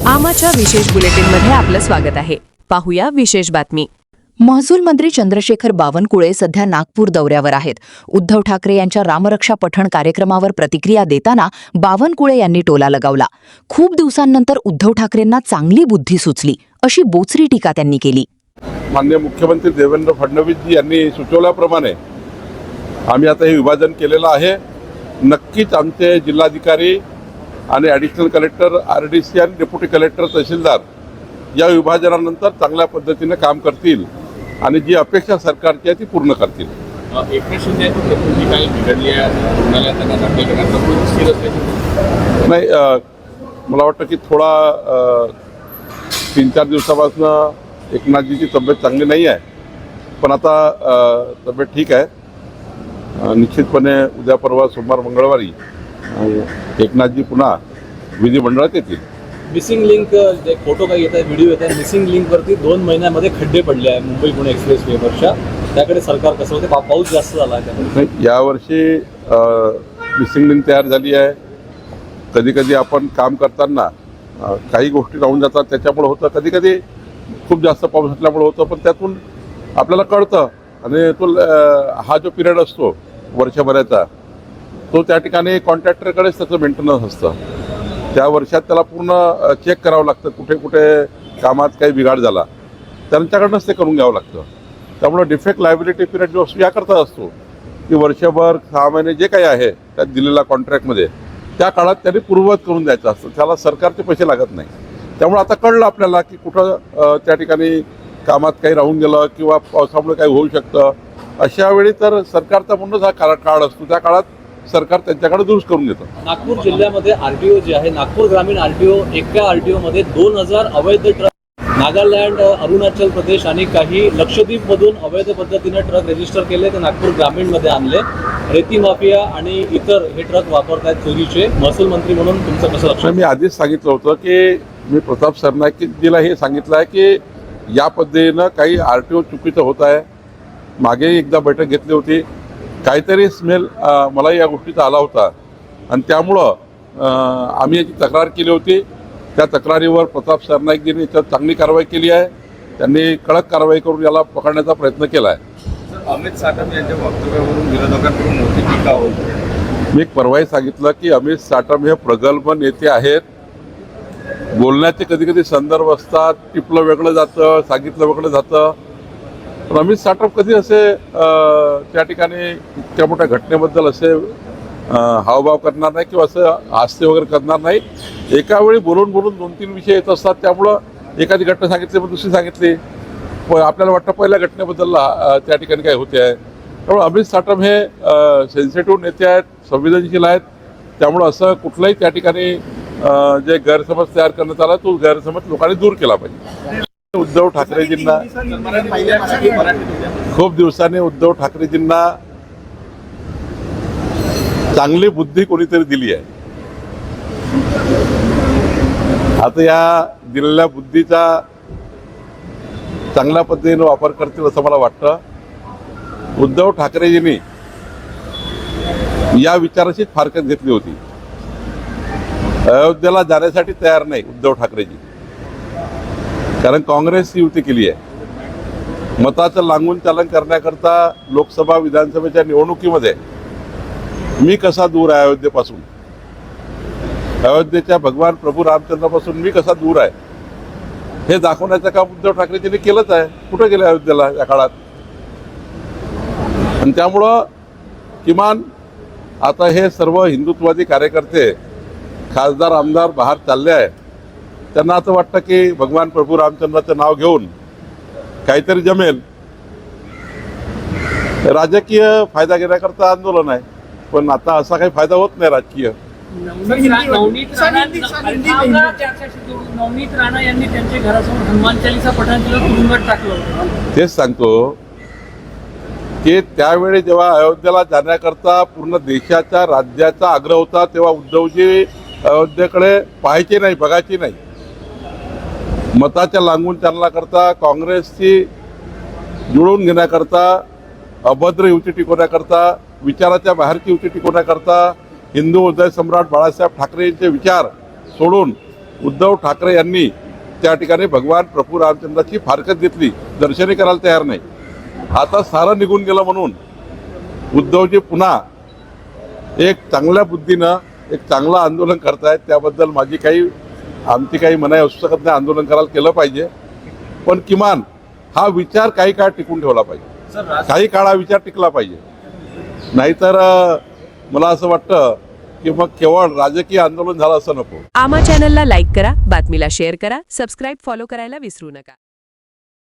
आमाच्या विशेष बुलेटिनमध्ये आपलं स्वागत आहे. पाहूया विशेष बातमी. महसूल मंत्री चंद्रशेखर बावनकुळे सध्या नागपूर दौऱ्यावर आहेत. उद्धव ठाकरे यांच्या रामरक्षा पठण कार्यक्रमावर प्रतिक्रिया देताना बावनकुळे यांनी टोला लगावला. खूप दिवसांनंतर उद्धव ठाकरेंना चांगली बुद्धी सुचली, अशी बोचरी टीका त्यांनी केली. माननीय मुख्यमंत्री देवेंद्र फडणवीसजी यांनी सुचवल्याप्रमाणे आम्ही आता हे विभाजन केलेलं आहे. नक्कीच आमचे जिल्हाधिकारी आणि ॲडिशनल कलेक्टर, RDC आणि डेप्युटी कलेक्टर, तहसीलदार या विभाजनानंतर चांगल्या पद्धतीने काम करतील आणि जी अपेक्षा सरकारची आहे ती पूर्ण करतील. नाही, मला वाटतं की थोडा 3-4 दिवसापासून एकनाथजीची तब्येत चांगली नाही आहे, पण आता तब्येत ठीक आहे. निश्चितपणे उद्या परवा सोमवार मंगळवारी एकनाथजी पुन्हा विधिमंडळात येतील. मिसिंग लिंक जे फोटो काही येत आहे, व्हिडिओ येत आहे, मिसिंग लिंकवरती 2 महिन्यामध्ये खड्डे पडले आहे मुंबई पुणे एक्सप्रेस वेवरच्या. त्याकडे सरकार कसं होते? पाऊस जास्त झाला आहे त्यामुळे. यावर्षी मिसिंग लिंक तयार झाली आहे. कधी कधी आपण काम करताना काही गोष्टी राहून जातात, त्याच्यामुळे होतं. कधी कधी खूप जास्त पाऊस असल्यामुळे होतं, पण त्यातून आपल्याला कळतं. आणि तो हा जो पिरियड असतो वर्षभराचा, तो त्या ठिकाणी कॉन्ट्रॅक्टरकडेच त्याचं मेंटेनन्स असतं. त्या वर्षात त्याला पूर्ण चेक करावं लागतं, कुठे कुठे कामात काही बिघाड झाला त्यांच्याकडनंच ते करून घ्यावं लागतं. त्यामुळं डिफेक्ट लायबिलिटी पिरियड जो असतो याकरता असतो की वर्षभर 6 महिने जे काही आहे त्यात दिलेल्या कॉन्ट्रॅक्टमध्ये त्या काळात त्यांनी पूर्ववत करून द्यायचं असतं. त्याला सरकारचे पैसे लागत नाही. त्यामुळे आता कळलं आपल्याला की कुठं त्या ठिकाणी कामात काही राहून गेलं किंवा पावसामुळे काही होऊ शकतं. अशा वेळी तर सरकारचा म्हणूनच हा काळ असतो. त्या काळात सरकार त्यांच्याकडे दुरुस्त करून घेतं. नागपूर जिल्ह्यामध्ये RTO जे आहे, नागपूर ग्रामीण RTO, एका RTO मध्ये 2000 अवैध ट्रक नागालँड, अरुणाचल प्रदेश आणि काही लक्षद्वीपमधून अवैध पद्धतीने ट्रक रजिस्टर केले, ते नागपूर ग्रामीणमध्ये आणले. रेती माफिया आणि इतर हे ट्रक वापरतायत चोरीचे. महसूल मंत्री म्हणून तुमचं कसं लक्ष? मी आधीच सांगितलं होतं की मी प्रताप सरनाईकजीला हे सांगितलं आहे की या पद्धतीनं काही RTO चुकीचं होत आहे. मागे एकदा बैठक घेतली होती, काहीतरी स्मेल मला या गोष्टीचा आला होता आणि त्यामुळं आम्ही याची तक्रार केली होती. त्या तक्रारीवर प्रताप सरनाईकजींनी याच्यात चांगली कारवाई केली आहे. त्यांनी कडक कारवाई करून याला पकडण्याचा प्रयत्न केला आहे. अमित साटम यांच्या वक्तव्यावरून विरोधकांकडून मोठी टीका होती. मी परवाही सांगितलं की अमित साटम हे प्रगल्भ नेते आहेत. बोलण्याचे कधी कधी संदर्भ असतात, टिपलं वेगळं जातं, सांगितलं वेगळं जातं. पण अमित साटम कधी असे त्या ठिकाणी इतक्या मोठ्या घटनेबद्दल असे हावभाव करणार नाही किंवा असं हास्य वगैरे करणार नाही. एका वेळी बोलून 2-3 विषय येत असतात. त्यामुळं एखादी घटना सांगितली पण दुसरी सांगितली, आपल्याला वाटतं पहिल्या घटनेबद्दल त्या ठिकाणी काय होते आहे. त्यामुळे अमित साटम हे सेन्सिटिव्ह नेते आहेत, संवेदनशील आहेत. त्यामुळं असं कुठलंही त्या ठिकाणी जे गैरसमज तयार करण्यात आला तो गैरसमज लोकांनी दूर केला पाहिजे. उद्धव ठाकरेजींना खूप दिवसांनी उद्धव ठाकरेजींना चांगली बुद्धी कोणीतरी दिली आहे. आता या दिलेल्या बुद्धीचा चांगल्या पद्धतीने वापर करतील असं मला वाटतं. उद्धव ठाकरेजींनी या विचाराशीच फारकत घेतली होती. अयोध्येला जाण्यासाठी तयार नाही उद्धव ठाकरेजी, कारण काँग्रेसची युती केली आहे. मताचं लागून चालन करण्याकरता लोकसभा विधानसभेच्या निवडणुकीमध्ये मी कसा दूर आहे अयोध्येपासून, अयोध्येच्या भगवान प्रभू रामचंद्रापासून मी कसा दूर आहे हे दाखवण्याचं काम उद्धव ठाकरेजींनी केलंच आहे. कुठं गेले अयोध्येला या काळात? आणि त्यामुळं किमान आता हे सर्व हिंदुत्ववादी कार्यकर्ते, खासदार, आमदार बाहेर चालले आहे. त्यांना असं वाटतं की भगवान प्रभू रामचंद्राचं नाव घेऊन काहीतरी जमेल. राजकीय फायदा घेण्याकरता आंदोलन आहे, पण आता असा काही फायदा होत नाही राजकीय. नवनीत राणा यांनी त्यांच्या घरासमोर हनुमान चालीसा पठण केलं, तुरुंगात टाकलं. तेच सांगतो की त्यावेळी जेव्हा अयोध्येला जाण्याकरता पूर्ण देशाच्या, राज्याचा आग्रह होता, तेव्हा उद्धवजी अयोध्येकडे पाहायचे नाही, बघायचे नाही. मताच्या लागून चालण्याकरता, काँग्रेसची जुळवून घेण्याकरता, अभद्र युती टिकवण्याकरता, विचाराच्या बाहेरची युती टिकवण्याकरता हिंदू हृदय सम्राट बाळासाहेब ठाकरे यांचे विचार सोडून उद्धव ठाकरे यांनी त्या ठिकाणी भगवान प्रभू रामचंद्राची फारकत घेतली, दर्शनही करायला तयार नाही. आता सारं निघून गेलं म्हणून उद्धवजी पुन्हा एक चांगल्या बुद्धीनं एक चांगलं आंदोलन करतायत. त्याबद्दल आमची काही मनाई असू शकत नाही. आंदोलन करायला केलं पाहिजे, पण किमान हा विचार काही काळ टिकून ठेवला पाहिजे. काही काळ हा विचार टिकला पाहिजे. नाहीतर मला असं वाटतं की मग केवळ राजकीय आंदोलन झालं असं नको. आमा चॅनलला लाईक करा, बातमीला शेअर करा, सबस्क्राईब फॉलो करायला विसरू नका.